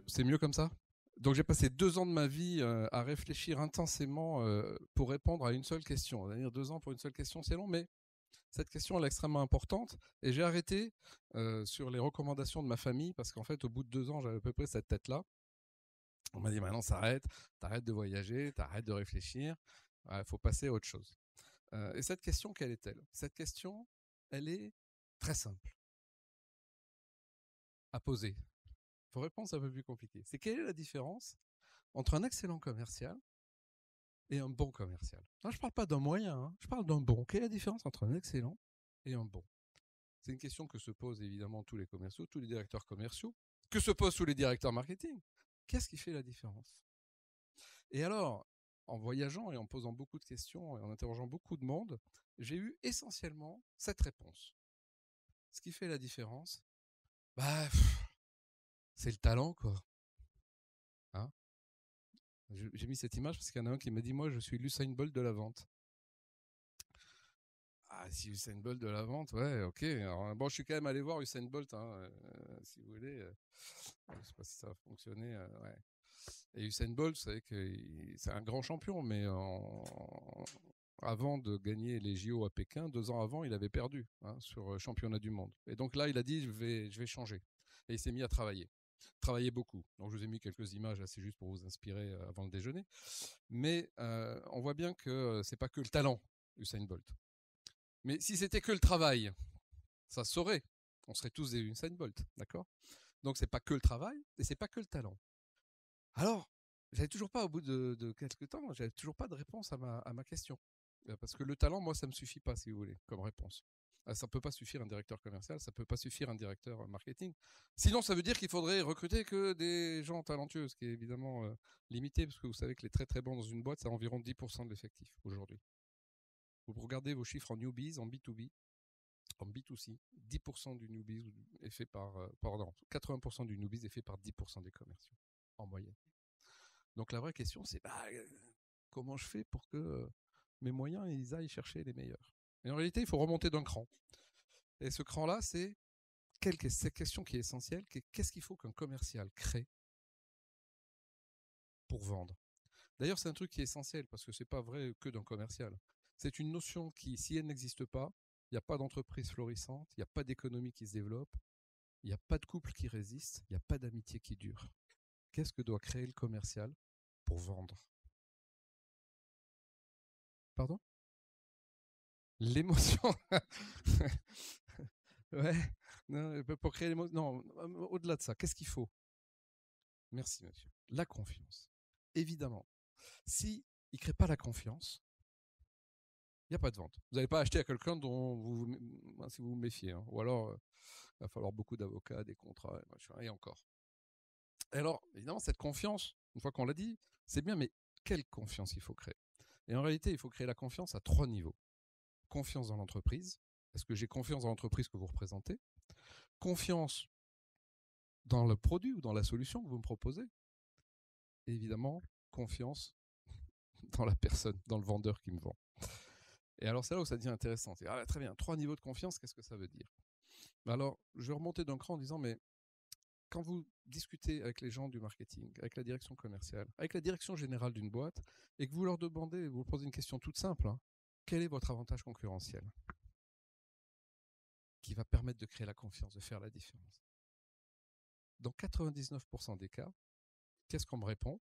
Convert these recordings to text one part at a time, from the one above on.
C'est mieux comme ça? Donc j'ai passé 2 ans de ma vie à réfléchir intensément pour répondre à une seule question. C'est-à-dire 2 ans pour une seule question, c'est long, mais cette question elle est extrêmement importante. Et j'ai arrêté sur les recommandations de ma famille parce qu'en fait, au bout de 2 ans, j'avais à peu près cette tête-là. On m'a dit maintenant, t'arrêtes de voyager, t'arrêtes de réfléchir, il faut passer à autre chose. Et cette question, quelle est-elle? Cette question, elle est très simple à poser. Il faut répondre, c'est un peu plus compliqué. C'est quelle est la différence entre un excellent commercial et un bon commercial? Non, je ne parle pas d'un moyen, hein, je parle d'un bon. Quelle est la différence entre un excellent et un bon? C'est une question que se posent évidemment tous les commerciaux, tous les directeurs commerciaux, que se posent tous les directeurs marketing. Qu'est-ce qui fait la différence? Et alors, en voyageant et en posant beaucoup de questions et en interrogeant beaucoup de monde, j'ai eu essentiellement cette réponse. Ce qui fait la différence, bah, c'est le talent, quoi. Hein, j'ai mis cette image parce qu'il y en a un qui m'a dit, moi, je suis l'Usain Bolt de la vente. Ah, si Usain Bolt de la vente, ouais, ok. Alors, bon, je suis quand même allé voir Usain Bolt, hein, si vous voulez. Je sais pas si ça va fonctionner. Ouais. Et Usain Bolt, vous savez que c'est un grand champion, mais avant de gagner les JO à Pékin, 2 ans avant, il avait perdu sur championnat du monde. Et donc là, il a dit, je vais changer. Et il s'est mis à travailler beaucoup. Donc je vous ai mis quelques images, là, c'est juste pour vous inspirer avant le déjeuner. Mais on voit bien que c'est pas que le talent, Usain Bolt. Mais si c'était que le travail, ça se saurait. On serait tous des Usain Bolt, d'accord? Donc c'est pas que le travail et c'est pas que le talent. Alors, j'avais toujours pas, au bout de quelques temps, j'avais toujours pas de réponse à ma question. Parce que le talent, moi, ça me suffit pas, si vous voulez, comme réponse. Ça peut pas suffire un directeur commercial, ça peut pas suffire un directeur marketing. Sinon, ça veut dire qu'il faudrait recruter que des gens talentueux, ce qui est évidemment limité, parce que vous savez que les très très bons dans une boîte, c'est environ 10% de l'effectif aujourd'hui. Vous regardez vos chiffres en newbies, en B2B, en B2C, 10% du newbies est fait par, pardon, 80% du newbies est fait par 10% des commerciaux, en moyenne. Donc la vraie question, c'est comment je fais pour que mes moyens ils aillent chercher les meilleurs. Et en réalité, il faut remonter d'un cran. Et ce cran-là, c'est cette question qui est essentielle, qu'est-ce qu'il faut qu'un commercial crée pour vendre? D'ailleurs, c'est un truc qui est essentiel parce que c'est pas vrai que d'un commercial. C'est une notion qui, si elle n'existe pas, il n'y a pas d'entreprise florissante, il n'y a pas d'économie qui se développe, il n'y a pas de couple qui résiste, il n'y a pas d'amitié qui dure. Qu'est-ce que doit créer le commercial pour vendre? Pardon? L'émotion. Ouais. Non, pour créer l'émotion. Non, au-delà de ça, qu'est-ce qu'il faut? Merci, monsieur. La confiance. Évidemment. Si il ne crée pas la confiance, il n'y a pas de vente. Vous n'allez pas acheter à quelqu'un dont si vous vous méfiez. Hein. Ou alors, il va falloir beaucoup d'avocats, des contrats, et, machin, et encore. Et alors, évidemment, cette confiance, une fois qu'on l'a dit, c'est bien, mais quelle confiance il faut créer? Et en réalité, il faut créer la confiance à 3 niveaux. Confiance dans l'entreprise. Est-ce que j'ai confiance dans l'entreprise que vous représentez? Confiance dans le produit ou dans la solution que vous me proposez? Et évidemment, confiance dans la personne, dans le vendeur qui me vend. Et alors, c'est là où ça devient intéressant. Très bien, 3 niveaux de confiance, qu'est-ce que ça veut dire? Alors, je vais remonter d'un cran en disant, mais quand vous discutez avec les gens du marketing, avec la direction commerciale, avec la direction générale d'une boîte, et que vous leur demandez, vous leur posez une question toute simple, hein, quel est votre avantage concurrentiel qui va permettre de créer la confiance, de faire la différence? Dans 99% des cas, qu'est-ce qu'on me répond?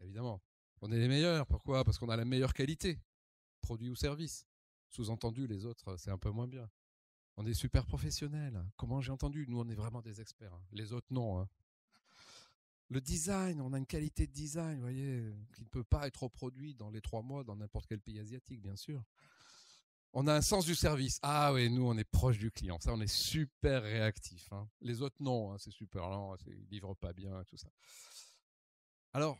Évidemment, on est les meilleurs. Pourquoi? Parce qu'on a la meilleure qualité, produit ou service. Sous-entendu, les autres, c'est un peu moins bien. On est super professionnels. Comment j'ai entendu? Nous, on est vraiment des experts. Hein. Les autres, non. Hein. Le design, on a une qualité de design, vous voyez, qui ne peut pas être reproduit dans les 3 mois dans n'importe quel pays asiatique, bien sûr. On a un sens du service. Ah oui, nous, on est proche du client. Ça, on est super réactif. Hein. Les autres, non. Hein, c'est super lent. Ils ne livrent pas bien, tout ça. Alors,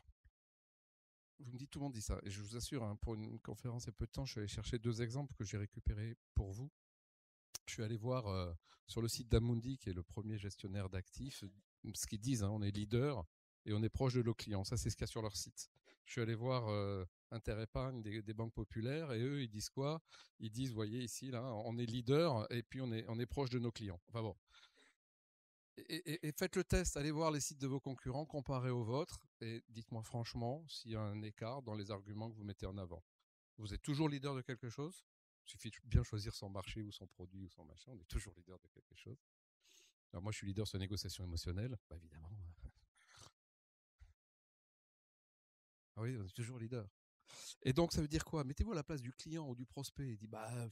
vous me dites, tout le monde dit ça. Et je vous assure, hein, pour une conférence il y a peu de temps, je suis allé chercher 2 exemples que j'ai récupérés pour vous. Je suis allé voir sur le site d'Amundi, qui est le premier gestionnaire d'actifs, ce qu'ils disent, hein, on est leader et on est proche de nos clients. Ça, c'est ce qu'il y a sur leur site. Je suis allé voir Interépargne des banques populaires et eux, ils disent quoi? Ils disent, vous voyez ici, là, on est leader et puis on est proche de nos clients. Enfin bon. Et faites le test, allez voir les sites de vos concurrents, comparez aux vôtres, et dites-moi franchement s'il y a un écart dans les arguments que vous mettez en avant. Vous êtes toujours leader de quelque chose. Il suffit de bien choisir son marché ou son produit ou son machin. On est toujours leader de quelque chose. Alors moi, je suis leader sur négociation émotionnelle, bah, évidemment. Ah oui, on est toujours leader. Et donc, ça veut dire quoi? Mettez-vous à la place du client ou du prospect. Il dit, bah,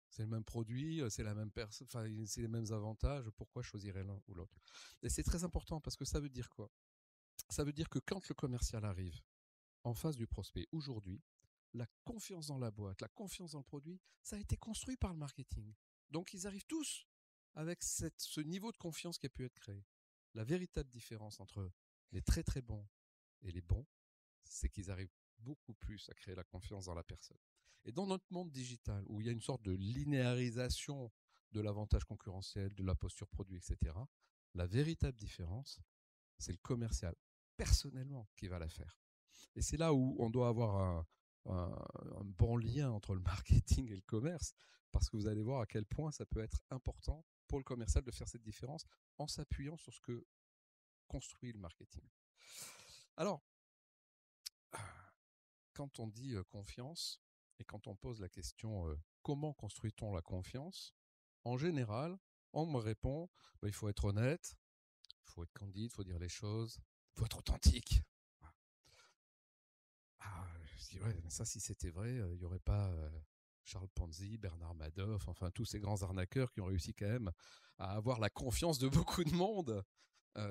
c'est le même produit, c'est la même personne, enfin, c'est les mêmes avantages. Pourquoi choisirais l'un ou l'autre? Et c'est très important parce que ça veut dire quoi? Ça veut dire que quand le commercial arrive en face du prospect aujourd'hui, la confiance dans la boîte, la confiance dans le produit, ça a été construit par le marketing. Donc, ils arrivent tous avec ce niveau de confiance qui a pu être créé. La véritable différence entre les très très bons et les bons, c'est qu'ils arrivent beaucoup plus à créer la confiance dans la personne. Et dans notre monde digital, où il y a une sorte de linéarisation de l'avantage concurrentiel, de la posture produit, etc., la véritable différence, c'est le commercial, personnellement, qui va la faire. Et c'est là où on doit avoir un bon lien entre le marketing et le commerce, parce que vous allez voir à quel point ça peut être important pour le commercial de faire cette différence en s'appuyant sur ce que construit le marketing. Alors, quand on dit confiance et quand on pose la question comment construit-on la confiance, en général, on me répond bah, il faut être honnête, il faut être candide, il faut dire les choses, il faut être authentique. Ah, je dis ouais, mais ça si c'était vrai, il n'y aurait pas Charles Ponzi, Bernard Madoff, enfin tous ces grands arnaqueurs qui ont réussi quand même à avoir la confiance de beaucoup de monde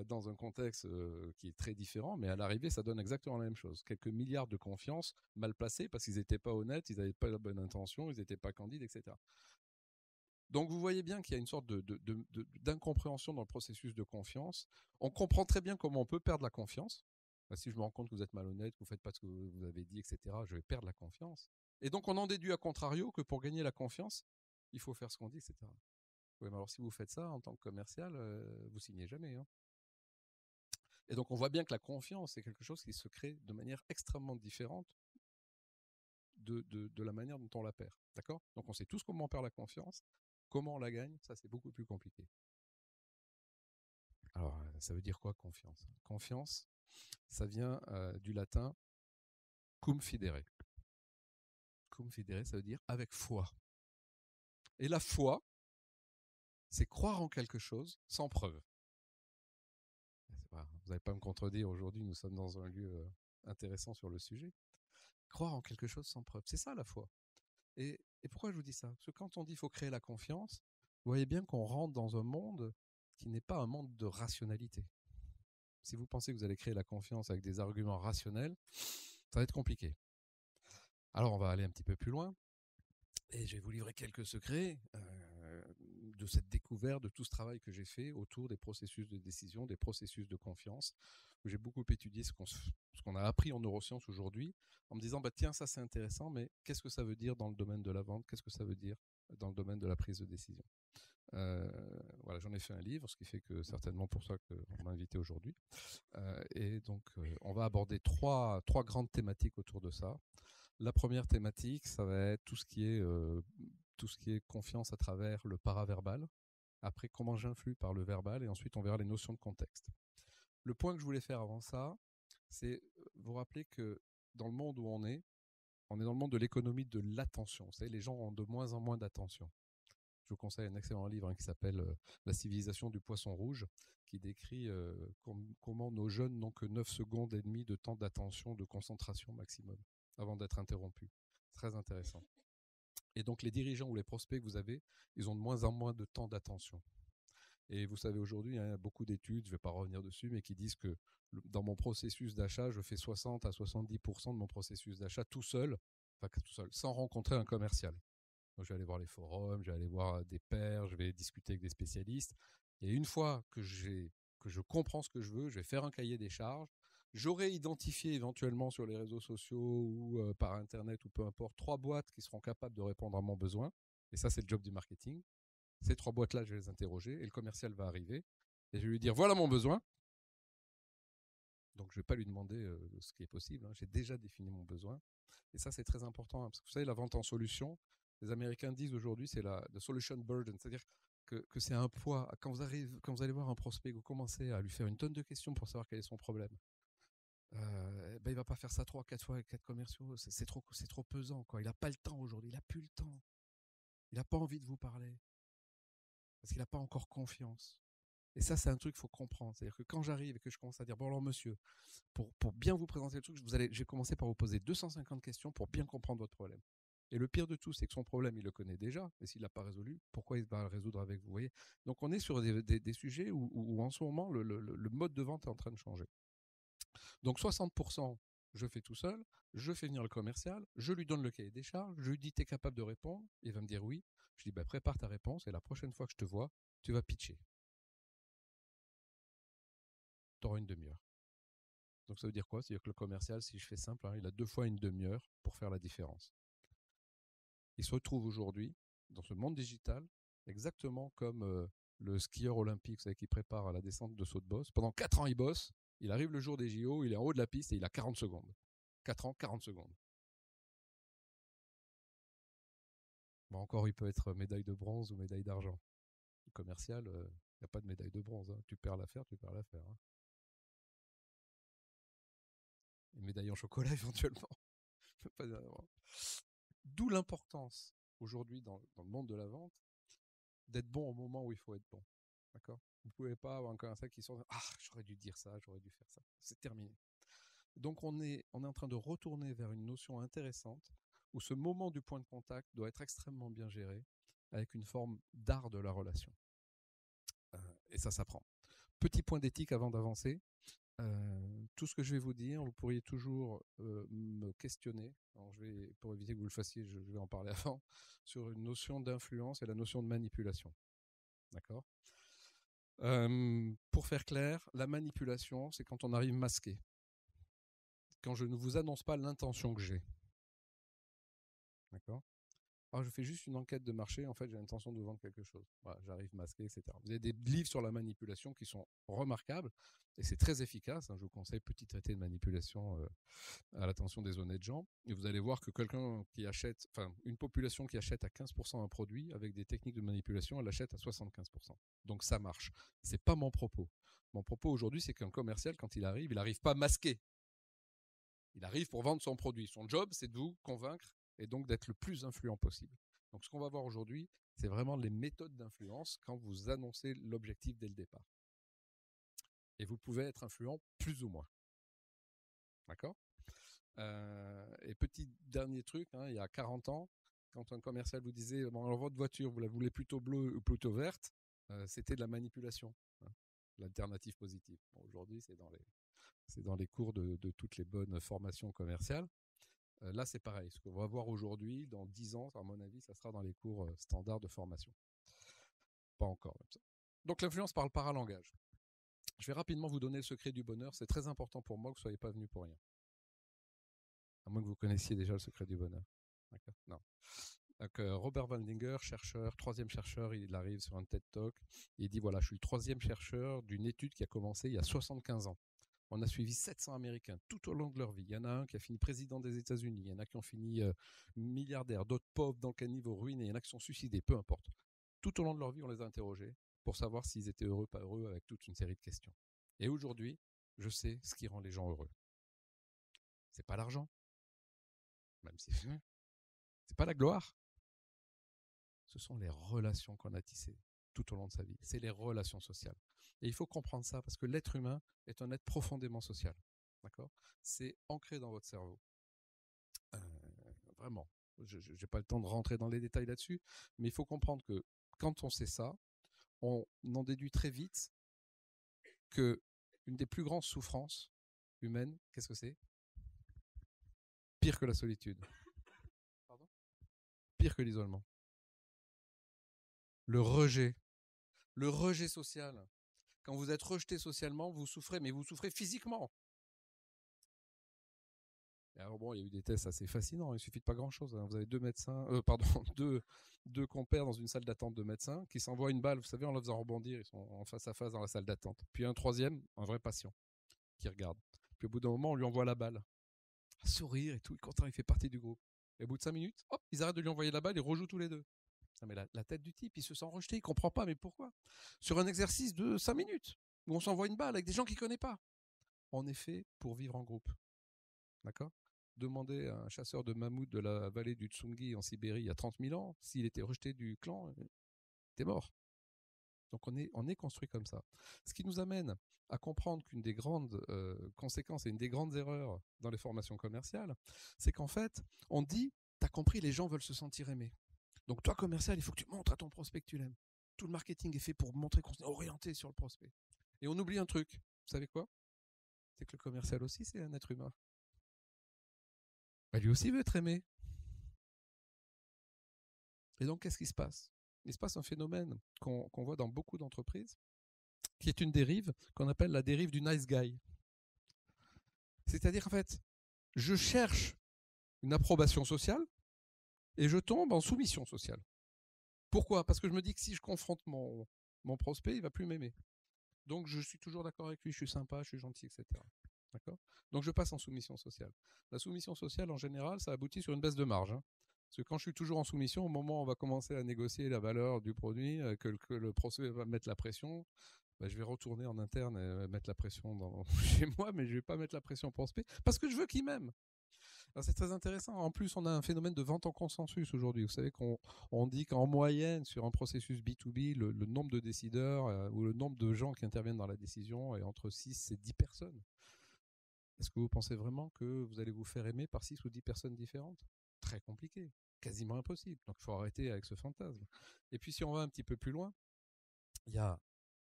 dans un contexte qui est très différent, mais à l'arrivée, ça donne exactement la même chose. Quelques milliards de confiance mal placés parce qu'ils n'étaient pas honnêtes, ils n'avaient pas la bonne intention, ils n'étaient pas candides, etc. Donc vous voyez bien qu'il y a une sorte d'incompréhension dans le processus de confiance. On comprend très bien comment on peut perdre la confiance. Si je me rends compte que vous êtes malhonnête, que vous ne faites pas ce que vous avez dit, etc., je vais perdre la confiance. Et donc on en déduit à contrario que pour gagner la confiance, il faut faire ce qu'on dit, etc. Oui, mais alors si vous faites ça en tant que commercial, vous signez jamais. Hein. Et donc on voit bien que la confiance, c'est quelque chose qui se crée de manière extrêmement différente de la manière dont on la perd. D'accord? Donc on sait tous comment on perd la confiance. Comment on la gagne, ça c'est beaucoup plus compliqué. Alors, ça veut dire quoi confiance? Confiance, ça vient du latin cum fidere. Cum fidere, ça veut dire avec foi. Et la foi, c'est croire en quelque chose sans preuve. Vous n'allez pas me contredire aujourd'hui, nous sommes dans un lieu intéressant sur le sujet. Croire en quelque chose sans preuve, c'est ça la foi. Et pourquoi je vous dis ça? Parce que quand on dit qu'il faut créer la confiance, vous voyez bien qu'on rentre dans un monde qui n'est pas un monde de rationalité. Si vous pensez que vous allez créer la confiance avec des arguments rationnels, ça va être compliqué. Alors on va aller un petit peu plus loin et je vais vous livrer quelques secrets de cette découverte, de tout ce travail que j'ai fait autour des processus de décision, des processus de confiance, où j'ai beaucoup étudié ce qu'on a appris en neurosciences aujourd'hui, en me disant, bah, tiens, ça c'est intéressant, mais qu'est-ce que ça veut dire dans le domaine de la vente? Qu'est-ce que ça veut dire dans le domaine de la prise de décision? Voilà, j'en ai fait un livre, ce qui fait que certainement pour ça qu'on m'a invité aujourd'hui. Et donc, on va aborder trois grandes thématiques autour de ça. La première thématique, ça va être tout ce qui est confiance à travers le paraverbal. Après, comment j'influe par le verbal. Et ensuite, on verra les notions de contexte. Le point que je voulais faire avant ça, c'est vous rappeler que dans le monde où on est dans le monde de l'économie de l'attention. Vous savez, les gens ont de moins en moins d'attention. Je vous conseille un excellent livre qui s'appelle La civilisation du poisson rouge, qui décrit comment nos jeunes n'ont que 9 secondes et demie de temps d'attention, de concentration maximum, avant d'être interrompus. Très intéressant. Et donc les dirigeants ou les prospects que vous avez, ils ont de moins en moins de temps d'attention. Et vous savez, aujourd'hui, il y a beaucoup d'études, je ne vais pas revenir dessus, mais qui disent que dans mon processus d'achat, je fais 60 à 70% de mon processus d'achat tout seul, sans rencontrer un commercial. Donc, je vais aller voir les forums, je vais aller voir des pairs, je vais discuter avec des spécialistes. Et une fois que je comprends ce que je veux, je vais faire un cahier des charges. J'aurai identifié éventuellement sur les réseaux sociaux ou par Internet ou peu importe 3 boîtes qui seront capables de répondre à mon besoin. Et ça, c'est le job du marketing. Ces 3 boîtes-là, je vais les interroger et le commercial va arriver. Et je vais lui dire, voilà mon besoin. Donc, je ne vais pas lui demander ce qui est possible. J'ai déjà défini mon besoin. Et ça, c'est très important. Parce que vous savez, la vente en solution, les Américains disent aujourd'hui, c'est the solution burden. C'est-à-dire, que c'est un poids. Quand vous allez voir un prospect, vous commencez à lui faire une tonne de questions pour savoir quel est son problème. Il va pas faire ça 3-4 fois avec 4 commerciaux. C'est trop pesant, quoi. Il n'a pas le temps aujourd'hui. Il n'a plus le temps. Il n'a pas envie de vous parler parce qu'il n'a pas encore confiance. Et ça, c'est un truc qu'il faut comprendre. C'est-à-dire que quand j'arrive et que je commence à dire, bon alors monsieur, pour bien vous présenter le truc, je vais commencer par vous poser 250 questions pour bien comprendre votre problème. Et le pire de tout, c'est que son problème, il le connaît déjà. Et s'il l'a pas résolu, pourquoi il va le résoudre avec vous, vous voyez? Donc on est sur des sujets où en ce moment, le mode de vente est en train de changer. Donc 60%, je fais tout seul, je fais venir le commercial, je lui donne le cahier des charges, je lui dis, t'es capable de répondre? Il va me dire oui. Je dis, prépare ta réponse et la prochaine fois que je te vois, tu vas pitcher. Tu auras une demi-heure. Donc ça veut dire quoi? C'est-à-dire que le commercial, si je fais simple, il a 2 fois une demi-heure pour faire la différence. Il se retrouve aujourd'hui dans ce monde digital exactement comme le skieur olympique, vous savez, qui prépare la descente de saut de bosse. Pendant 4 ans, il bosse. Il arrive le jour des JO, il est en haut de la piste et il a 40 secondes. 4 ans, 40 secondes. Bon, encore, il peut être médaille de bronze ou médaille d'argent. Le commercial, il n'y a pas de médaille de bronze. Tu perds l'affaire, tu perds l'affaire. Une médaille en chocolat, éventuellement. D'où l'importance, aujourd'hui, dans le monde de la vente, d'être bon au moment où il faut être bon. D'accord? Vous ne pouvez pas avoir un commercial qui sort, j'aurais dû dire ça, j'aurais dû faire ça. C'est terminé. Donc, on est en train de retourner vers une notion intéressante où ce moment du point de contact doit être extrêmement bien géré avec une forme d'art de la relation. Et ça s'apprend. Petit point d'éthique avant d'avancer. Tout ce que je vais vous dire, vous pourriez toujours me questionner. Alors pour éviter que vous le fassiez, je vais en parler avant, sur une notion d'influence et la notion de manipulation. D'accord ? Pour faire clair, la manipulation, c'est quand on arrive masqué. Quand je ne vous annonce pas l'intention que j'ai. D'accord ? Alors, je fais juste une enquête de marché. En fait, j'ai l'intention de vous vendre quelque chose. Voilà, j'arrive masqué, etc. Vous avez des livres sur la manipulation qui sont remarquables et c'est très efficace. Je vous conseille Petit traité de manipulation à l'attention des honnêtes gens. Et vous allez voir que quelqu'un qui achète, une population qui achète à 15% un produit avec des techniques de manipulation, elle l'achète à 75%. Donc ça marche. C'est pas mon propos. Mon propos aujourd'hui, c'est qu'un commercial, quand il arrive pas masqué. Il arrive pour vendre son produit. Son job, c'est de vous convaincre et donc d'être le plus influent possible. Donc ce qu'on va voir aujourd'hui, c'est vraiment les méthodes d'influence quand vous annoncez l'objectif dès le départ. Et vous pouvez être influent plus ou moins. D'accord ? Et petit dernier truc, il y a 40 ans, quand un commercial vous disait « alors votre voiture, vous la voulez plutôt bleue ou plutôt verte ?» c'était de la manipulation, l'alternative positive. Bon, aujourd'hui, c'est dans les cours de toutes les bonnes formations commerciales. Là, c'est pareil. Ce qu'on va voir aujourd'hui, dans 10 ans, à mon avis, ça sera dans les cours standards de formation. Pas encore, comme ça. Donc, l'influence par le paralangage. Je vais rapidement vous donner le secret du bonheur. C'est très important pour moi que vous ne soyez pas venus pour rien. À moins que vous connaissiez déjà le secret du bonheur. D'accord ? Non. Donc, Robert Waldinger, chercheur, 3e chercheur, il arrive sur un TED Talk. Il dit, voilà, je suis le 3e chercheur d'une étude qui a commencé il y a 75 ans. On a suivi 700 Américains tout au long de leur vie. Il y en a un qui a fini président des États-Unis, il y en a qui ont fini milliardaires, d'autres pauvres dans le caniveau ruinés, il y en a qui sont suicidés, peu importe. Tout au long de leur vie, on les a interrogés pour savoir s'ils étaient heureux, pas heureux, avec toute une série de questions. Et aujourd'hui, je sais ce qui rend les gens heureux. C'est pas l'argent, même si c'est pas la gloire. Ce sont les relations qu'on a tissées tout au long de sa vie. C'est les relations sociales. Et il faut comprendre ça parce que l'être humain est un être profondément social. D'accord ? C'est ancré dans votre cerveau. Vraiment. Je n'ai pas le temps de rentrer dans les détails là-dessus, mais il faut comprendre que quand on sait ça, on en déduit très vite que une des plus grandes souffrances humaines, qu'est-ce que c'est ? Pire que la solitude. Pardon ? Pire que l'isolement. Le rejet social. Quand vous êtes rejeté socialement, vous souffrez, mais vous souffrez physiquement. Et alors bon, il y a eu des tests assez fascinants, il suffit de pas grand-chose. Vous avez deux compères dans une salle d'attente de médecins qui s'envoient une balle, vous savez, en le faisant rebondir, ils sont en face à face dans la salle d'attente. Puis un troisième, un vrai patient, qui regarde. Puis au bout d'un moment, on lui envoie la balle. Sourire et tout, il est content, il fait partie du groupe. Et au bout de 5 minutes, hop, ils arrêtent de lui envoyer la balle, ils rejouent tous les deux. Non, mais la tête du type, il se sent rejeté, il comprend pas, mais pourquoi? Sur un exercice de 5 minutes, où on s'envoie une balle avec des gens qu'il ne connaît pas. On est fait pour vivre en groupe. D'accord? Demandez à un chasseur de mammouth de la vallée du Tsungi en Sibérie il y a 30 000 ans, s'il était rejeté du clan, t'es mort. Donc on est construit comme ça. Ce qui nous amène à comprendre qu'une des grandes conséquences et une des grandes erreurs dans les formations commerciales, c'est qu'en fait, on dit, t'as compris, les gens veulent se sentir aimés. Donc toi, commercial, il faut que tu montres à ton prospect que tu l'aimes. Tout le marketing est fait pour montrer qu'on est orienté sur le prospect. Et on oublie un truc. Vous savez quoi? C'est que le commercial aussi, c'est un être humain. Bah, lui aussi veut être aimé. Et donc, qu'est-ce qui se passe? Il se passe un phénomène qu'on voit dans beaucoup d'entreprises, qui est une dérive qu'on appelle la dérive du nice guy. C'est-à-dire, en fait, je cherche une approbation sociale et je tombe en soumission sociale. Pourquoi? Parce que je me dis que si je confronte mon prospect, il ne va plus m'aimer. Donc, je suis toujours d'accord avec lui, je suis sympa, je suis gentil, etc. D'accord? Donc, je passe en soumission sociale. La soumission sociale, en général, ça aboutit sur une baisse de marge. Parce que quand je suis toujours en soumission, au moment où on va commencer à négocier la valeur du produit, que le prospect va mettre la pression, je vais retourner en interne et mettre la pression chez moi, mais je ne vais pas mettre la pression au prospect parce que je veux qu'il m'aime. Alors c'est très intéressant. En plus, on a un phénomène de vente en consensus aujourd'hui. Vous savez qu'on dit qu'en moyenne, sur un processus B2B, le nombre de décideurs ou le nombre de gens qui interviennent dans la décision est entre 6 et 10 personnes. Est-ce que vous pensez vraiment que vous allez vous faire aimer par 6 ou 10 personnes différentes? Très compliqué, quasiment impossible. Donc il faut arrêter avec ce fantasme. Et puis si on va un petit peu plus loin, il y a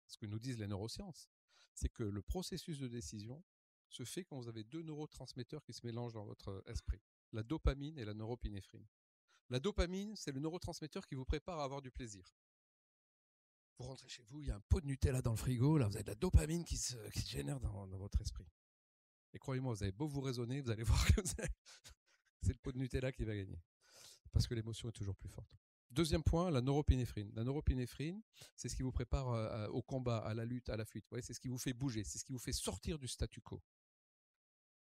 ce que nous disent les neurosciences, c'est que le processus de décision se fait quand vous avez 2 neurotransmetteurs qui se mélangent dans votre esprit, la dopamine et la neuropinéphrine. La dopamine, c'est le neurotransmetteur qui vous prépare à avoir du plaisir. Vous rentrez chez vous, il y a un pot de Nutella dans le frigo, là vous avez de la dopamine qui se génère dans votre esprit. Et croyez-moi, vous avez beau vous raisonner, vous allez voir que c'est le pot de Nutella qui va gagner. Parce que l'émotion est toujours plus forte. Deuxième point, la neuropinéphrine. La neuropinéphrine, c'est ce qui vous prépare au combat, à la lutte, à la fuite. Vous voyez, c'est ce qui vous fait bouger, c'est ce qui vous fait sortir du statu quo.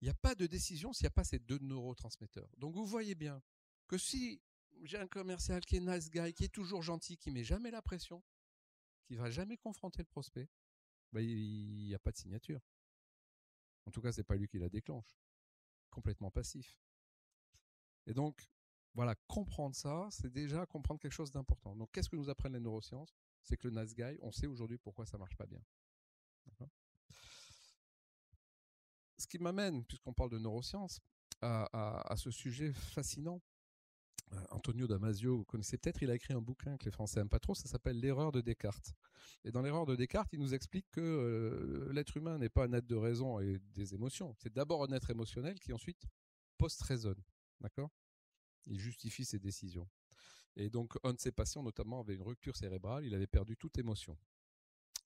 Il n'y a pas de décision s'il n'y a pas ces 2 neurotransmetteurs. Donc vous voyez bien que si j'ai un commercial qui est nice guy, qui est toujours gentil, qui ne met jamais la pression, qui ne va jamais confronter le prospect, il n'y a pas de signature. En tout cas, ce n'est pas lui qui la déclenche. Complètement passif. Et donc, voilà, comprendre ça, c'est déjà comprendre quelque chose d'important. Donc, qu'est-ce que nous apprennent les neurosciences? C'est que le nice guy, on sait aujourd'hui pourquoi ça ne marche pas bien. Ce qui m'amène, puisqu'on parle de neurosciences, à ce sujet fascinant. Antonio Damasio, vous connaissez peut-être, il a écrit un bouquin que les Français n'aiment pas trop, ça s'appelle L'erreur de Descartes. Et dans l'erreur de Descartes, il nous explique que l'être humain n'est pas un être de raison et des émotions. C'est d'abord un être émotionnel qui ensuite post-raisonne. D'accord? Il justifie ses décisions. Et donc, un de ses patients, notamment, avait une rupture cérébrale, il avait perdu toute émotion.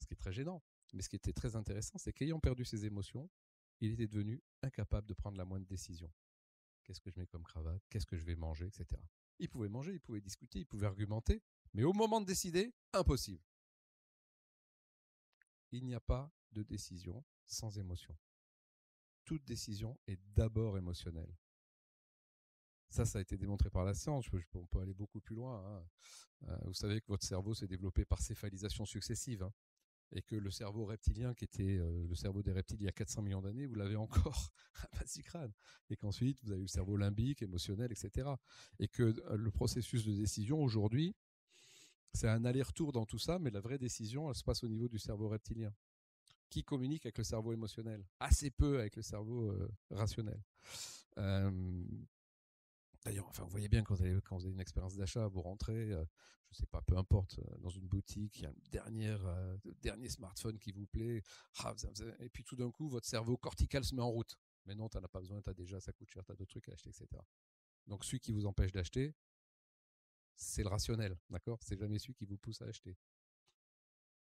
Ce qui est très gênant. Mais ce qui était très intéressant, c'est qu'ayant perdu ses émotions, il était devenu incapable de prendre la moindre décision. Qu'est-ce que je mets comme cravate? Qu'est-ce que je vais manger? Etc. Il pouvait manger, il pouvait discuter, il pouvait argumenter, mais au moment de décider, impossible. Il n'y a pas de décision sans émotion. Toute décision est d'abord émotionnelle. Ça a été démontré par la science. On peut aller beaucoup plus loin. Vous savez que votre cerveau s'est développé par céphalisation successive. Et que le cerveau reptilien, qui était le cerveau des reptiles il y a 400 millions d'années, vous l'avez encore à bas du crâne. Et qu'ensuite, vous avez eu le cerveau limbique, émotionnel, etc. Et que le processus de décision, aujourd'hui, c'est un aller-retour dans tout ça, mais la vraie décision, elle se passe au niveau du cerveau reptilien, qui communique avec le cerveau émotionnel, assez peu avec le cerveau rationnel. D'ailleurs, vous voyez bien quand vous avez une expérience d'achat, vous rentrez, je ne sais pas, peu importe, dans une boutique, il y a le dernier smartphone qui vous plaît, et puis tout d'un coup, votre cerveau cortical se met en route. Mais non, tu n'en as pas besoin, ça coûte cher, tu as d'autres trucs à acheter, etc. Donc celui qui vous empêche d'acheter, c'est le rationnel, d'accord? C'est jamais celui qui vous pousse à acheter.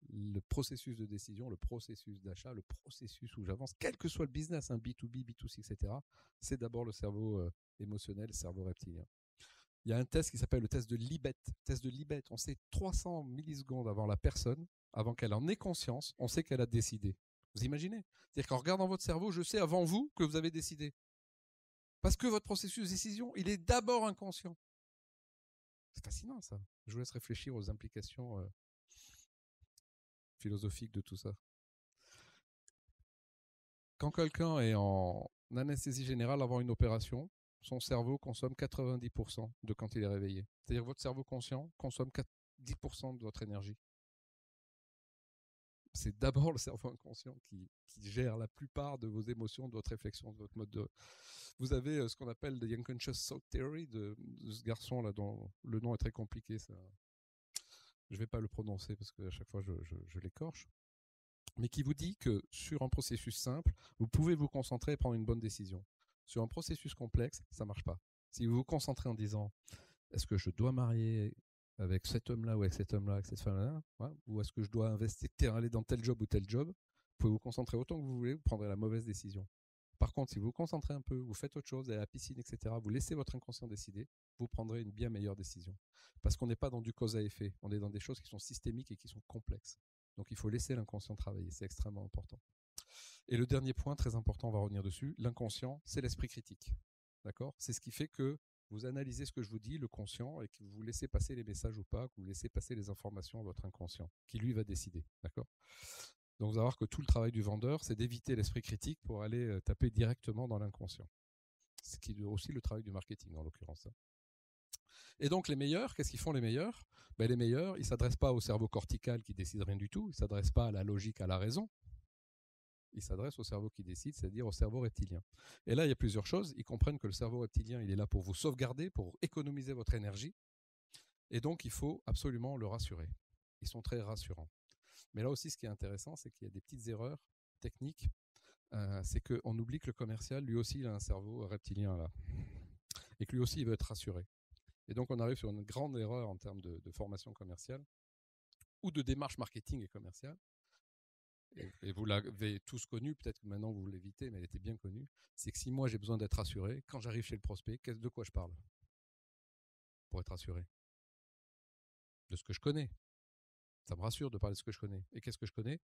Le processus de décision, le processus d'achat, le processus où j'avance, quel que soit le business, B2B, B2C, etc., c'est d'abord le cerveau émotionnel, le cerveau reptilien. Il y a un test qui s'appelle le test de Libet. Test de Libet, on sait 300 millisecondes avant la personne, avant qu'elle en ait conscience, on sait qu'elle a décidé. Vous imaginez? C'est-à-dire qu'en regardant votre cerveau, je sais avant vous que vous avez décidé. Parce que votre processus de décision, il est d'abord inconscient. C'est fascinant ça. Je vous laisse réfléchir aux implications philosophiques de tout ça. Quand quelqu'un est en anesthésie générale avant une opération, son cerveau consomme 90% de quand il est réveillé. C'est-à-dire que votre cerveau conscient consomme 10% de votre énergie. C'est d'abord le cerveau inconscient qui gère la plupart de vos émotions, de votre réflexion, de votre mode de... Vous avez ce qu'on appelle the unconscious thought theory de ce garçon-là, dont le nom est très compliqué. Ça. Je ne vais pas le prononcer parce qu'à chaque fois je l'écorche. Mais qui vous dit que sur un processus simple, vous pouvez vous concentrer et prendre une bonne décision. Sur un processus complexe, ça ne marche pas. Si vous vous concentrez en disant « est-ce que je dois marier avec cet homme-là ou avec cet homme-là, avec cette femme-là, ouais, ou est-ce que je dois investir, aller dans tel job ou tel job ?» Vous pouvez vous concentrer autant que vous voulez, vous prendrez la mauvaise décision. Par contre, si vous vous concentrez un peu, vous faites autre chose, à la piscine, etc., vous laissez votre inconscient décider, vous prendrez une bien meilleure décision. Parce qu'on n'est pas dans du cause à effet, on est dans des choses qui sont systémiques et qui sont complexes. Donc il faut laisser l'inconscient travailler, c'est extrêmement important. Et le dernier point, très important, on va revenir dessus, l'inconscient, c'est l'esprit critique. D'accord ? C'est ce qui fait que vous analysez ce que je vous dis, le conscient, et que vous laissez passer les messages ou pas, que vous laissez passer les informations à votre inconscient, qui lui va décider. D'accord ? Donc vous allez voir que tout le travail du vendeur, c'est d'éviter l'esprit critique pour aller taper directement dans l'inconscient. Ce qui est aussi le travail du marketing en l'occurrence. Et donc les meilleurs, qu'est-ce qu'ils font les meilleurs ? Les meilleurs, ils ne s'adressent pas au cerveau cortical qui décide rien du tout, ils ne s'adressent pas à la logique, à la raison. Ils s'adressent au cerveau qui décide, c'est-à-dire au cerveau reptilien. Et là, il y a plusieurs choses. Ils comprennent que le cerveau reptilien, il est là pour vous sauvegarder, pour économiser votre énergie. Et donc, il faut absolument le rassurer. Ils sont très rassurants. Mais là aussi, ce qui est intéressant, c'est qu'il y a des petites erreurs techniques. C'est qu'on oublie que le commercial, lui aussi, il a un cerveau reptilien là. Et que lui aussi, il veut être rassuré. Et donc, on arrive sur une grande erreur en termes de formation commerciale ou de démarche marketing et commerciale. Et vous l'avez tous connu, peut-être que maintenant vous l'évitez, mais elle était bien connue. C'est que si moi j'ai besoin d'être rassuré, quand j'arrive chez le prospect, de quoi je parle pour être rassuré ? De ce que je connais. Ça me rassure de parler de ce que je connais. Et qu'est-ce que je connais ?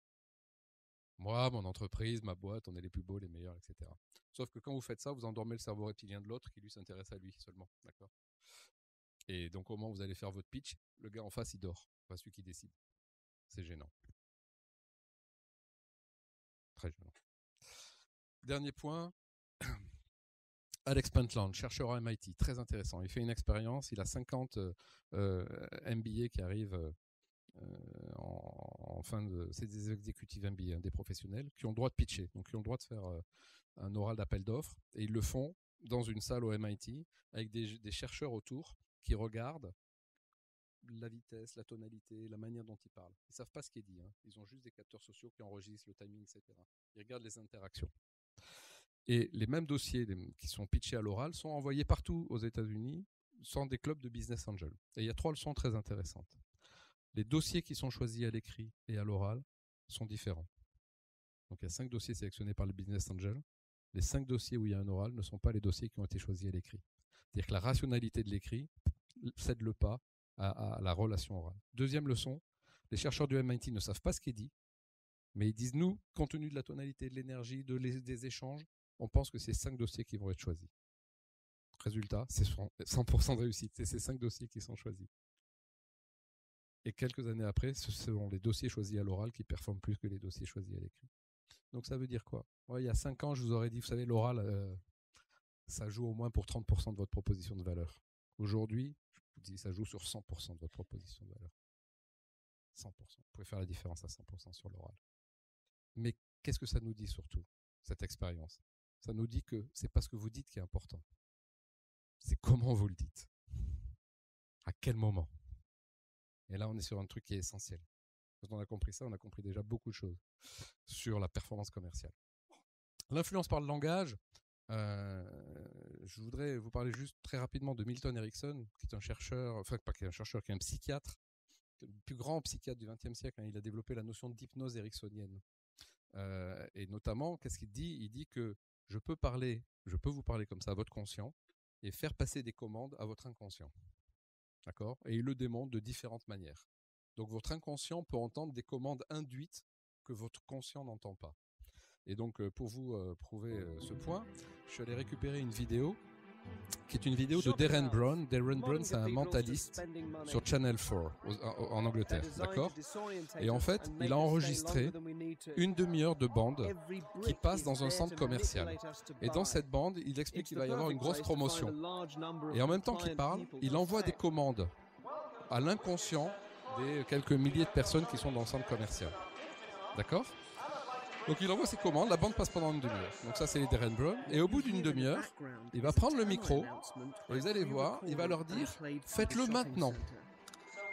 Moi, mon entreprise, ma boîte, on est les plus beaux, les meilleurs, etc. Sauf que quand vous faites ça, vous endormez le cerveau reptilien de l'autre qui lui s'intéresse à lui seulement. D'accord ? Et donc au moment où vous allez faire votre pitch, le gars en face, il dort. Pas celui qui décide. C'est gênant. Très gênant. Dernier point. Alex Pentland, chercheur à MIT, très intéressant. Il fait une expérience, il a 50 MBA qui arrivent en fin de... C'est des exécutifs MBA, des professionnels, qui ont le droit de pitcher, donc qui ont le droit de faire un oral d'appel d'offres, et ils le font dans une salle au MIT, avec des chercheurs autour qui regardent la vitesse, la tonalité, la manière dont ils parlent. Ils ne savent pas ce qui est dit, hein. Ils ont juste des capteurs sociaux qui enregistrent le timing, etc. Ils regardent les interactions. Et les mêmes dossiers qui sont pitchés à l'oral sont envoyés partout aux États-Unis sans des clubs de business angel. Et il y a 3 leçons très intéressantes. Les dossiers qui sont choisis à l'écrit et à l'oral sont différents. Donc il y a 5 dossiers sélectionnés par le business angel. Les 5 dossiers où il y a un oral ne sont pas les dossiers qui ont été choisis à l'écrit. C'est-à-dire que la rationalité de l'écrit cède le pas à la relation orale. Deuxième leçon, les chercheurs du MIT ne savent pas ce qui est dit, mais ils disent, nous, compte tenu de la tonalité, de l'énergie, des échanges, on pense que c'est 5 dossiers qui vont être choisis. Résultat, c'est 100% de réussite. C'est ces 5 dossiers qui sont choisis. Et quelques années après, ce sont les dossiers choisis à l'oral qui performent plus que les dossiers choisis à l'écrit. Donc ça veut dire quoi ? Il y a 5 ans, je vous aurais dit, vous savez, l'oral, ça joue au moins pour 30% de votre proposition de valeur. Aujourd'hui, je vous dis, ça joue sur 100% de votre proposition de valeur. 100%. Vous pouvez faire la différence à 100% sur l'oral. Mais qu'est-ce que ça nous dit surtout, cette expérience ? Ça nous dit que c'est pas ce que vous dites qui est important. C'est comment vous le dites. À quel moment. Et là, on est sur un truc qui est essentiel. Quand on a compris ça, on a compris déjà beaucoup de choses sur la performance commerciale. L'influence par le langage, je voudrais vous parler juste très rapidement de Milton Erickson, qui est un chercheur, enfin pas qui est un chercheur, qui est un psychiatre, le plus grand psychiatre du XXe siècle. Il a développé la notion d'hypnose ericksonienne. Et notamment, qu'est-ce qu'il dit ? Il dit que je peux vous parler comme ça à votre conscient et faire passer des commandes à votre inconscient. D'accord ? Et il le démontre de différentes manières. Donc votre inconscient peut entendre des commandes induites que votre conscient n'entend pas. Et donc pour vous prouver ce point, je suis allé récupérer une vidéo qui est une vidéo de Darren Brown. Darren Brown, c'est un mentaliste sur Channel 4 en Angleterre, d'accord? Et en fait, il a enregistré une demi-heure de bande qui passe dans un centre commercial. Et dans cette bande, il explique qu'il va y avoir une grosse promotion. Et en même temps qu'il parle, il envoie des commandes à l'inconscient des quelques milliers de personnes qui sont dans le centre commercial. D'accord? Donc il envoie ses commandes, la bande passe pendant une demi-heure. Donc ça c'est les Darren Brown. Et au bout d'une demi-heure, il va prendre le micro et vous allez voir, il va leur dire « Faites-le maintenant ».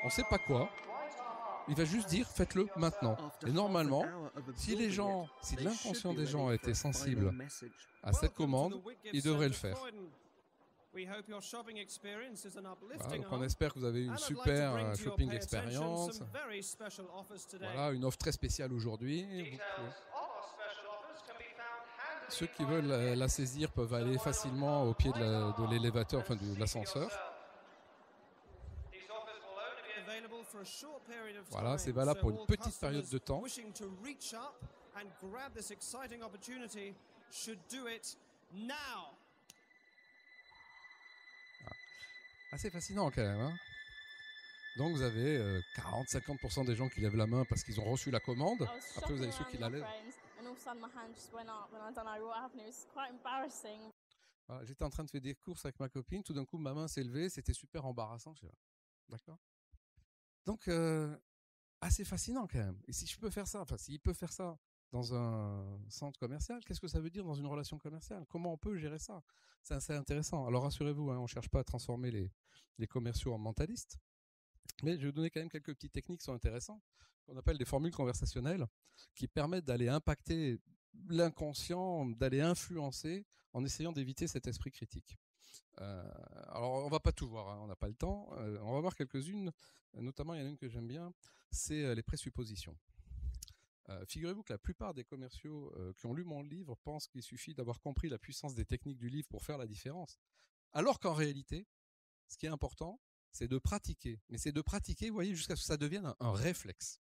On ne sait pas quoi. Il va juste dire « Faites-le maintenant ». Et normalement, si l'inconscient des gens a été sensible à cette commande, ils devraient le faire. Voilà, donc on espère que vous avez eu une super shopping expérience. Voilà, une offre très spéciale aujourd'hui. Ceux qui veulent la saisir peuvent aller facilement au pied de l'élévateur, enfin de l'ascenseur. Voilà, c'est valable pour une petite période de temps. Assez fascinant quand même. Hein, donc vous avez 40-50% des gens qui lèvent la main parce qu'ils ont reçu la commande. Après vous avez ceux qui la lèvent. Voilà, j'étais en train de faire des courses avec ma copine, tout d'un coup ma main s'est levée, c'était super embarrassant. D'accord. Donc assez fascinant quand même. Et si je peux faire ça, enfin s'il peut faire ça dans un centre commercial, qu'est-ce que ça veut dire dans une relation commerciale? Comment on peut gérer ça? C'est assez intéressant. Alors rassurez-vous, hein, on ne cherche pas à transformer les commerciaux en mentalistes, mais je vais vous donner quand même quelques petites techniques qui sont intéressantes, qu'on appelle des formules conversationnelles, qui permettent d'aller impacter l'inconscient, d'aller influencer en essayant d'éviter cet esprit critique. Alors on ne va pas tout voir, hein, on n'a pas le temps. On va voir quelques-unes, notamment il y en a une que j'aime bien, c'est les présuppositions. Figurez-vous que la plupart des commerciaux qui ont lu mon livre pensent qu'il suffit d'avoir compris la puissance des techniques du livre pour faire la différence. Alors qu'en réalité, ce qui est important, c'est de pratiquer. Mais c'est de pratiquer, vous voyez, jusqu'à ce que ça devienne un réflexe.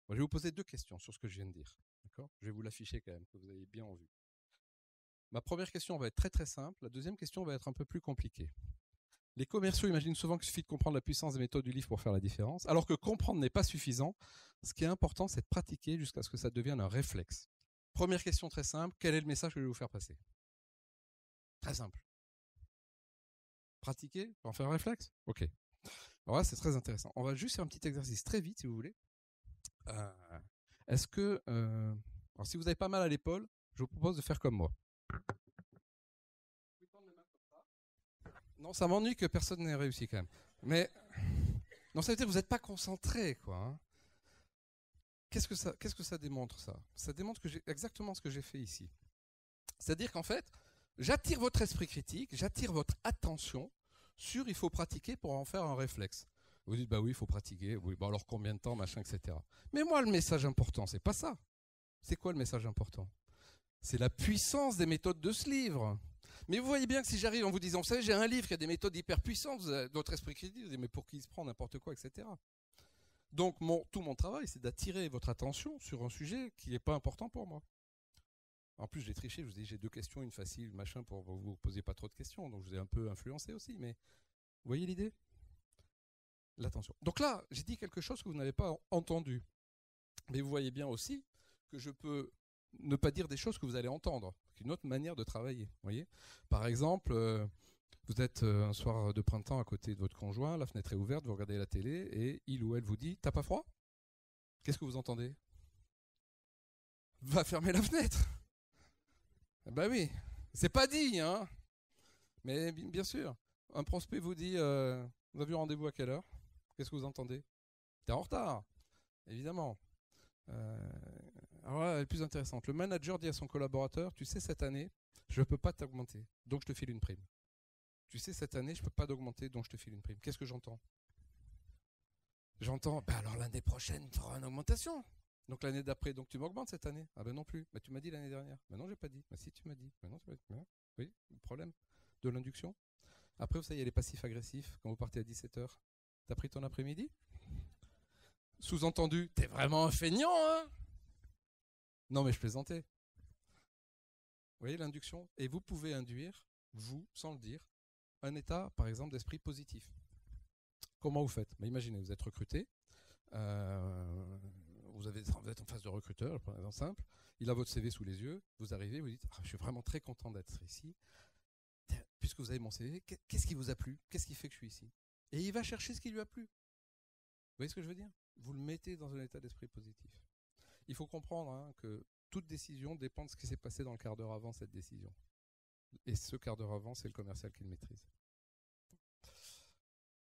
Moi, je vais vous poser 2 questions sur ce que je viens de dire. D'accord ? Je vais vous l'afficher quand même, que vous ayez bien en vue. Ma première question va être très très simple. La deuxième question va être un peu plus compliquée. Les commerciaux imaginent souvent qu'il suffit de comprendre la puissance des méthodes du livre pour faire la différence, alors que comprendre n'est pas suffisant. Ce qui est important, c'est de pratiquer jusqu'à ce que ça devienne un réflexe. Première question très simple, quel est le message que je vais vous faire passer? Très simple. Pratiquer pour en faire un réflexe? Ok. Alors là, c'est très intéressant. On va juste faire un petit exercice très vite, si vous voulez. Est-ce que... alors si vous avez pas mal à l'épaule, je vous propose de faire comme moi. Non, ça m'ennuie que personne n'ait réussi quand même. Mais non, ça veut dire que vous n'êtes pas concentré, quoi. Hein. Qu'est-ce que ça démontre, ça? Ça démontre que j'ai exactement ce que j'ai fait ici. C'est-à-dire qu'en fait, j'attire votre esprit critique, j'attire votre attention sur il faut pratiquer pour en faire un réflexe. Vous dites, bah oui, il faut pratiquer. Oui, bah alors combien de temps, machin, etc. Mais moi, le message important, c'est pas ça. C'est quoi le message important? C'est la puissance des méthodes de ce livre. Mais vous voyez bien que si j'arrive en vous disant, vous savez, j'ai un livre qui a des méthodes hyper puissantes, votre esprit critique, vous dites, mais pour qui il se prend n'importe quoi, etc. Donc tout mon travail, c'est d'attirer votre attention sur un sujet qui n'est pas important pour moi. En plus, j'ai triché, je vous ai dit, j'ai 2 questions, une facile, machin, pour vous poser pas trop de questions, donc je vous ai un peu influencé aussi, mais vous voyez l'idée? L'attention. Donc là, j'ai dit quelque chose que vous n'avez pas entendu. Mais vous voyez bien aussi que je peux ne pas dire des choses que vous allez entendre. C'est une autre manière de travailler. Voyez, par exemple, vous êtes un soir de printemps à côté de votre conjoint, la fenêtre est ouverte, vous regardez la télé et il ou elle vous dit « T'as pas froid ?» Qu'est-ce que vous entendez? Va fermer la fenêtre. Ben oui, c'est pas dit, hein. Mais bien sûr, un prospect vous dit vous avez rendez-vous à quelle heure? Qu'est-ce que vous entendez? T'es en retard, évidemment. Alors là, elle est plus intéressante. Le manager dit à son collaborateur, tu sais, cette année, je ne peux pas t'augmenter, donc je te file une prime. Tu sais, cette année, je ne peux pas t'augmenter, donc je te file une prime. Qu'est-ce que j'entends? J'entends, bah alors l'année prochaine, tu auras une augmentation. Donc l'année d'après, donc tu m'augmentes cette année? Ah ben non plus. Bah, tu m'as dit l'année dernière. Mais non, j'ai pas dit. Mais si, tu m'as dit. Mais non, tu m'as dit. Oui, le problème de l'induction. Après, vous savez, il y a les passifs agressifs. Quand vous partez à 17h, t'as pris ton après-midi? Sous-entendu, t'es vraiment un feignant, hein? Non, mais je plaisantais. Vous voyez l'induction? Et vous pouvez induire, vous, sans le dire, un état, par exemple, d'esprit positif. Comment vous faites? Imaginez, vous êtes recruté, vous êtes en face de recruteur, par exemple simple, il a votre CV sous les yeux, vous arrivez, vous dites je suis vraiment très content d'être ici, puisque vous avez mon CV, qu'est-ce qui vous a plu? Qu'est-ce qui fait que je suis ici? Et il va chercher ce qui lui a plu. Vous voyez ce que je veux dire? Vous le mettez dans un état d'esprit positif. Il faut comprendre que toute décision dépend de ce qui s'est passé dans le quart d'heure avant cette décision. Et ce quart d'heure avant, c'est le commercial qui le maîtrise.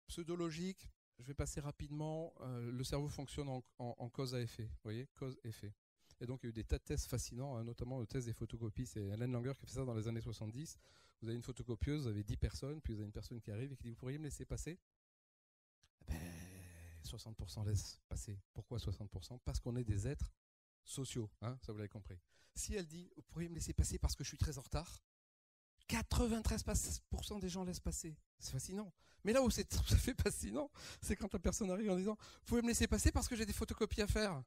Pseudologique, je vais passer rapidement. Le cerveau fonctionne en cause à effet. Vous voyez, cause-effet. Et donc, il y a eu des tas de tests fascinants, notamment le test des photocopies. C'est Helen Langer qui a fait ça dans les années 70. Vous avez une photocopieuse, vous avez 10 personnes, puis vous avez une personne qui arrive et qui dit « Vous pourriez me laisser passer ?» 60% laissent passer. Pourquoi 60%? Parce qu'on est des êtres sociaux, ça vous l'avez compris. Si elle dit « Vous pourriez me laisser passer parce que je suis très en retard », 93% des gens laissent passer. C'est fascinant. Mais là où c'est tout à fait fascinant, c'est quand la personne arrive en disant « Vous pouvez me laisser passer parce que j'ai des photocopies à faire ».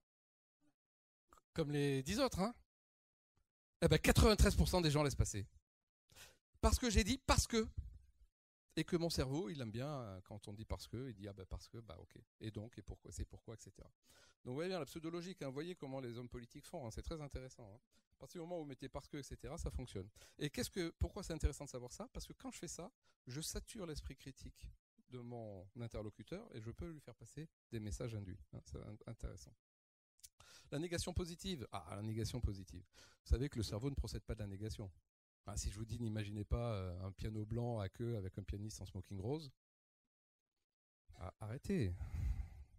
Comme les 10 autres. 93% des gens laissent passer. Parce que j'ai dit « parce que ». Et que mon cerveau, il aime bien quand on dit parce que, il dit parce que, ok. Et donc, et pourquoi, c'est pourquoi, etc. Donc vous voyez bien la pseudologique, vous voyez comment les hommes politiques font, c'est très intéressant. À partir du moment où vous mettez parce que, etc., ça fonctionne. Et pourquoi c'est intéressant de savoir ça? Parce que quand je fais ça, je sature l'esprit critique de mon interlocuteur et je peux lui faire passer des messages induits. C'est intéressant. La négation positive. La négation positive. Vous savez que le cerveau ne procède pas de la négation. Si je vous dis, n'imaginez pas un piano blanc à queue avec un pianiste en smoking rose, arrêtez.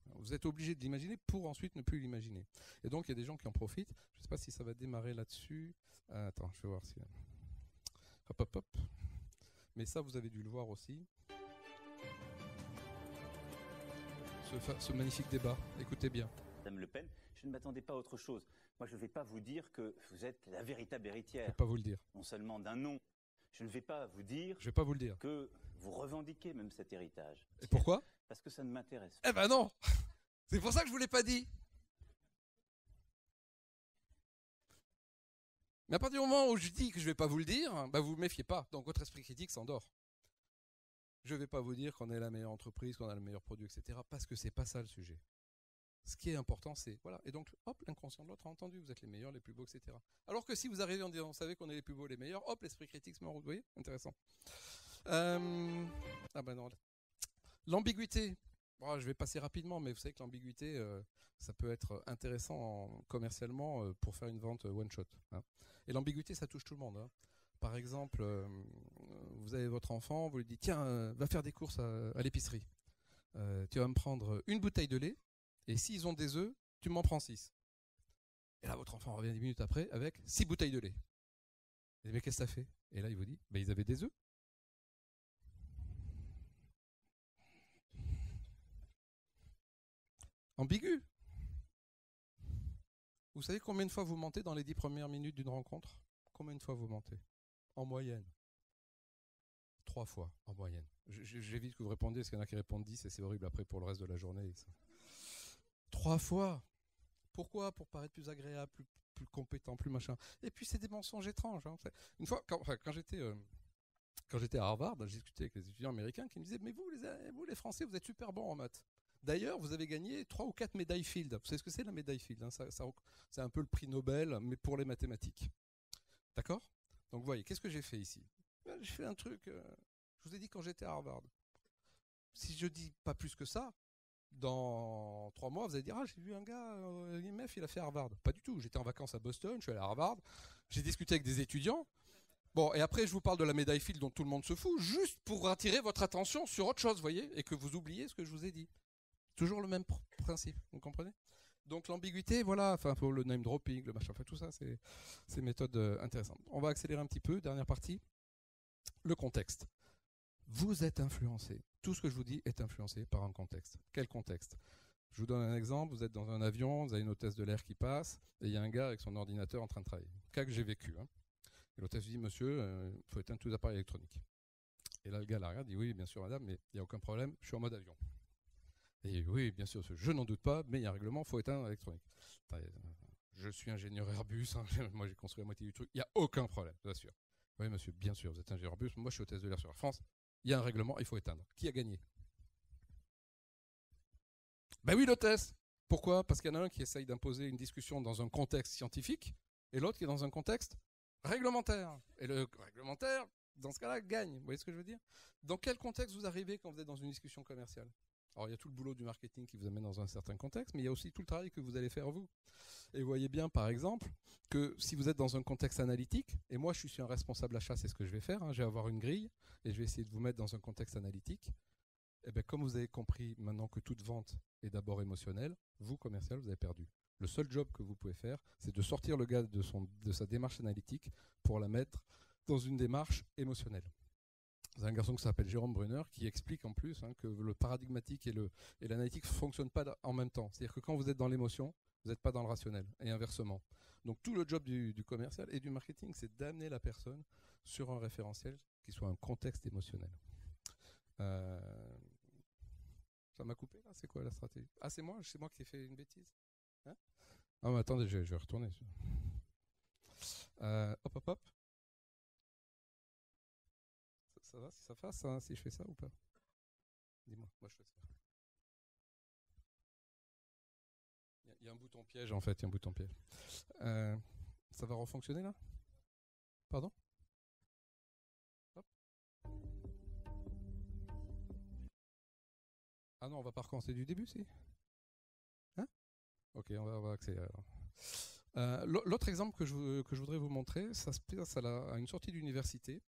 Vous êtes obligé de l'imaginer pour ensuite ne plus l'imaginer. Et donc, il y a des gens qui en profitent. Je ne sais pas si ça va démarrer là-dessus. Attends, je vais voir si... Hop. Mais ça, vous avez dû le voir aussi. Ce magnifique débat. Écoutez bien. Madame Le Pen, je ne m'attendais pas à autre chose. Moi, je ne vais pas vous dire que vous êtes la véritable héritière. Je ne vais pas vous le dire. Non seulement d'un nom. Je ne vais pas vous dire. Je vais pas vous le dire. Que vous revendiquez même cet héritage. Et pourquoi? Parce que ça ne m'intéresse pas. Eh ben non. C'est pour ça que je vous l'ai pas dit. Mais à partir du moment où je dis que je vais pas vous le dire, vous méfiez pas. Donc votre esprit critique s'endort. Je vais pas vous dire qu'on est la meilleure entreprise, qu'on a le meilleur produit, etc. Parce que c'est pas ça le sujet. Ce qui est important, c'est, voilà. Et donc, hop, l'inconscient de l'autre a entendu, vous êtes les meilleurs, les plus beaux, etc. Alors que si vous arrivez en disant, vous savez qu'on est les plus beaux, les meilleurs, hop, l'esprit critique se met en route, vous voyez? Intéressant. Non. L'ambiguïté. Je vais passer rapidement, mais vous savez que l'ambiguïté, ça peut être intéressant commercialement pour faire une vente one-shot. Et l'ambiguïté, ça touche tout le monde. Par exemple, vous avez votre enfant, vous lui dites, tiens, va faire des courses à l'épicerie. Tu vas me prendre une bouteille de lait, et s'ils ont des œufs, tu m'en prends 6. Et là, votre enfant revient 10 minutes après avec 6 bouteilles de lait. Et mais qu'est-ce que ça fait? Et là, il vous dit, ils avaient des œufs. Ambigu. Vous savez combien de fois vous mentez dans les 10 premières minutes d'une rencontre? Combien de fois vous mentez? En moyenne. 3 fois, en moyenne. J'évite que vous répondiez, parce qu'il y en a qui répondent 10 et c'est horrible après pour le reste de la journée. 3 fois. Pourquoi? Pour paraître plus agréable, plus compétent, plus machin. Et puis c'est des mensonges étranges. Une fois, quand j'étais à Harvard, j'ai discuté avec les étudiants américains qui me disaient « Mais vous les Français, vous êtes super bons en maths. D'ailleurs, vous avez gagné 3 ou 4 médailles Field. » Vous savez ce que c'est la médaille Field? C'est un peu le prix Nobel, mais pour les mathématiques. D'accord? Donc vous voyez, qu'est-ce que j'ai fait ici? J'ai fait un truc, je vous ai dit quand j'étais à Harvard. Si je dis pas plus que ça, dans 3 mois, vous allez dire « Ah, j'ai vu un gars, l'IMF, il a fait Harvard. » Pas du tout, j'étais en vacances à Boston, je suis allé à Harvard, j'ai discuté avec des étudiants. Bon, et après, je vous parle de la médaille Field dont tout le monde se fout, juste pour attirer votre attention sur autre chose, vous voyez, et que vous oubliez ce que je vous ai dit. Toujours le même principe, vous comprenez? Donc l'ambiguïté, voilà, pour le name dropping, le machin, tout ça, c'est une méthode intéressante. On va accélérer un petit peu, dernière partie. Le contexte. Vous êtes influencé. Tout ce que je vous dis est influencé par un contexte. Quel contexte? Je vous donne un exemple. Vous êtes dans un avion, vous avez une hôtesse de l'air qui passe, et il y a un gars avec son ordinateur en train de travailler. Cas que j'ai vécu. Et l'hôtesse dit, monsieur, il faut éteindre tous les appareils électroniques. Et là, le gars la regarde, dit, oui, bien sûr, madame, mais il n'y a aucun problème, je suis en mode avion. Et oui, bien sûr, je n'en doute pas, mais il y a un règlement, il faut éteindre l'électronique. Je suis ingénieur Airbus, moi j'ai construit la moitié du truc, il n'y a aucun problème, bien sûr. Oui, monsieur, bien sûr, vous êtes ingénieur Airbus, moi je suis hôtesse de l'air sur Air France, il y a un règlement, il faut éteindre. Qui a gagné? Ben oui, l'hôtesse. Pourquoi? Parce qu'il y en a un qui essaye d'imposer une discussion dans un contexte scientifique et l'autre qui est dans un contexte réglementaire. Et le réglementaire, dans ce cas-là, gagne. Vous voyez ce que je veux dire? Dans quel contexte vous arrivez quand vous êtes dans une discussion commerciale? Alors, il y a tout le boulot du marketing qui vous amène dans un certain contexte, mais il y a aussi tout le travail que vous allez faire vous. Et vous voyez bien, par exemple, que si vous êtes dans un contexte analytique, et moi je suis un responsable achat, c'est ce que je vais faire, je vais avoir une grille, et je vais essayer de vous mettre dans un contexte analytique, et bien comme vous avez compris maintenant que toute vente est d'abord émotionnelle, vous, commercial, vous avez perdu. Le seul job que vous pouvez faire, c'est de sortir le gars de sa démarche analytique pour la mettre dans une démarche émotionnelle. C'est un garçon qui s'appelle Jérôme Brunner qui explique en plus que le paradigmatique et l'analytique ne fonctionnent pas en même temps. C'est-à-dire que quand vous êtes dans l'émotion, vous n'êtes pas dans le rationnel, et inversement. Donc tout le job du commercial et du marketing, c'est d'amener la personne sur un référentiel qui soit un contexte émotionnel. Ça m'a coupé là? C'est quoi la stratégie? Ah, c'est moi qui ai fait une bêtise. Hein? Ah, mais attendez, je vais retourner. Hop. Ça va si ça fasse, si je fais ça ou pas? Dis-moi, moi je fais ça. Il y a un bouton piège en fait, il y a un bouton piège. Ça va refonctionner là? Pardon? Hop. Ah non, on va pas recommencer du début, si? Hein? Ok, on va accélérer alors. L'autre exemple que je voudrais vous montrer, ça se passe à une sortie d'université.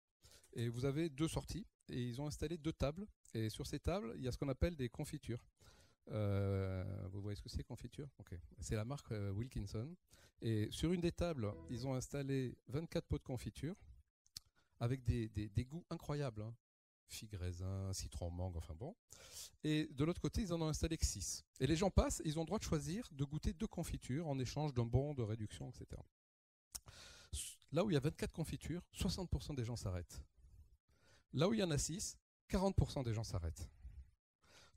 Et vous avez deux sorties, et ils ont installé deux tables. Et sur ces tables, il y a ce qu'on appelle des confitures. Vous voyez ce que c'est, confiture? Okay. C'est la marque Wilkinson. Et sur une des tables, ils ont installé 24 pots de confiture avec des goûts incroyables. Figues, raisins, citron, mangue, enfin bon. Et de l'autre côté, ils en ont installé que 6. Et les gens passent, ils ont le droit de choisir de goûter 2 confitures en échange d'un bon de réduction, etc. Là où il y a 24 confitures, 60% des gens s'arrêtent. Là où il y en a 6, 40% des gens s'arrêtent.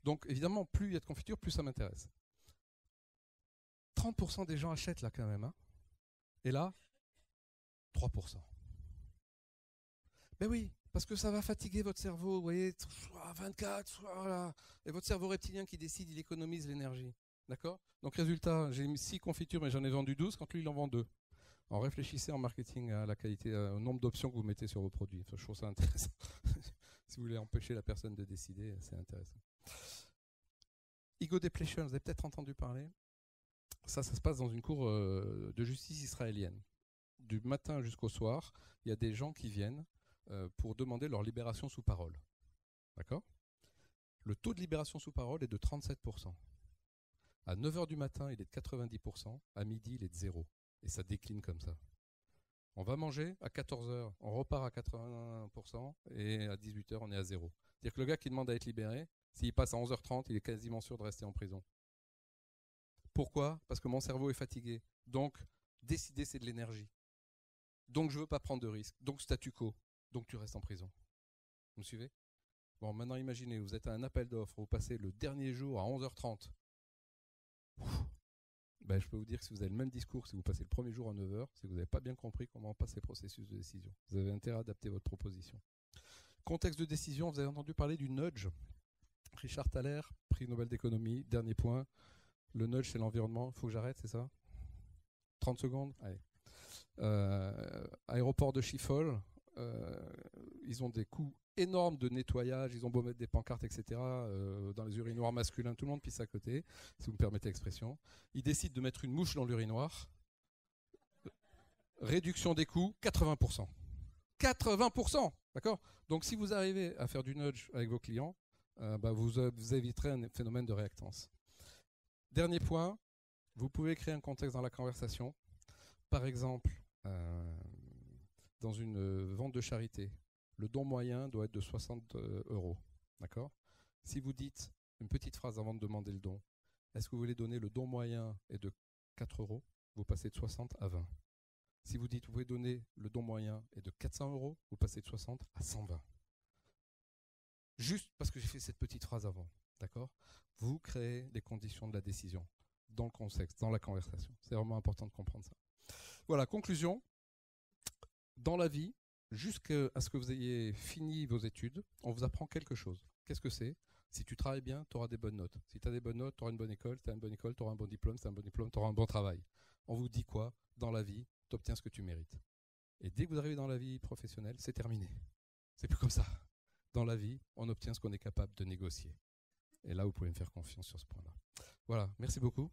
Donc évidemment, plus il y a de confitures, plus ça m'intéresse. 30% des gens achètent là quand même. Et là, 3%. Ben oui, parce que ça va fatiguer votre cerveau, vous voyez, 24, voilà. Et votre cerveau reptilien qui décide, il économise l'énergie. D'accord? Donc résultat, j'ai mis 6 confitures, mais j'en ai vendu 12, quand lui, il en vend 2. Alors réfléchissez en marketing à la qualité, au nombre d'options que vous mettez sur vos produits. Enfin, je trouve ça intéressant. Si vous voulez empêcher la personne de décider, c'est intéressant. Ego depletion, vous avez peut-être entendu parler. Ça se passe dans une cour de justice israélienne. Du matin jusqu'au soir, il y a des gens qui viennent pour demander leur libération sous parole. D'accord? Le taux de libération sous parole est de 37%. À 9h du matin, il est de 90%. À midi, il est de 0%. Et ça décline comme ça. On va manger à 14h, on repart à 80%, et à 18h, on est à 0. C'est-à-dire que le gars qui demande à être libéré, s'il passe à 11h30, il est quasiment sûr de rester en prison. Pourquoi? Parce que mon cerveau est fatigué. Donc, décider, c'est de l'énergie. Donc, je ne veux pas prendre de risques. Donc, statu quo. Donc, tu restes en prison. Vous me suivez? Bon, maintenant, imaginez, vous êtes à un appel d'offres, vous passez le dernier jour à 11h30. Ben, je peux vous dire que si vous avez le même discours, si vous passez le premier jour à 9h, c'est que vous n'avez pas bien compris comment passe les processus de décision. Vous avez intérêt à adapter votre proposition. Contexte de décision, vous avez entendu parler du nudge. Richard Thaler, prix Nobel d'économie, dernier point. Le nudge, c'est l'environnement. Il faut que j'arrête, c'est ça? 30 secondes? Allez. Aéroport de Schiphol, ils ont des coûts énormes de nettoyage, ils ont beau mettre des pancartes, etc. Dans les urinoirs masculins, tout le monde pisse à côté, si vous me permettez l'expression. Ils décident de mettre une mouche dans l'urinoir. Réduction des coûts, 80%. 80%, d'accord? Donc si vous arrivez à faire du nudge avec vos clients, vous éviterez un phénomène de réactance. Dernier point, vous pouvez créer un contexte dans la conversation. Par exemple, dans une vente de charité, le don moyen doit être de 60 €. D'accord? Si vous dites une petite phrase avant de demander le don, est-ce que vous voulez donner le don moyen est de 4 €, vous passez de 60 à 20. Si vous dites vous pouvez donner le don moyen est de 400 €, vous passez de 60 à 120. Juste parce que j'ai fait cette petite phrase avant. D'accord? Vous créez les conditions de la décision dans le contexte, dans la conversation. C'est vraiment important de comprendre ça. Voilà, conclusion. Dans la vie, jusqu'à ce que vous ayez fini vos études, on vous apprend quelque chose. Qu'est-ce que c'est? Si tu travailles bien, tu auras des bonnes notes. Si tu as des bonnes notes, tu auras une bonne école. Si tu as une bonne école, tu auras un bon diplôme. Si tu as un bon diplôme, tu auras un bon travail. On vous dit quoi? Dans la vie, tu obtiens ce que tu mérites. Et dès que vous arrivez dans la vie professionnelle, c'est terminé. C'est plus comme ça. Dans la vie, on obtient ce qu'on est capable de négocier. Et là, vous pouvez me faire confiance sur ce point-là. Voilà, merci beaucoup.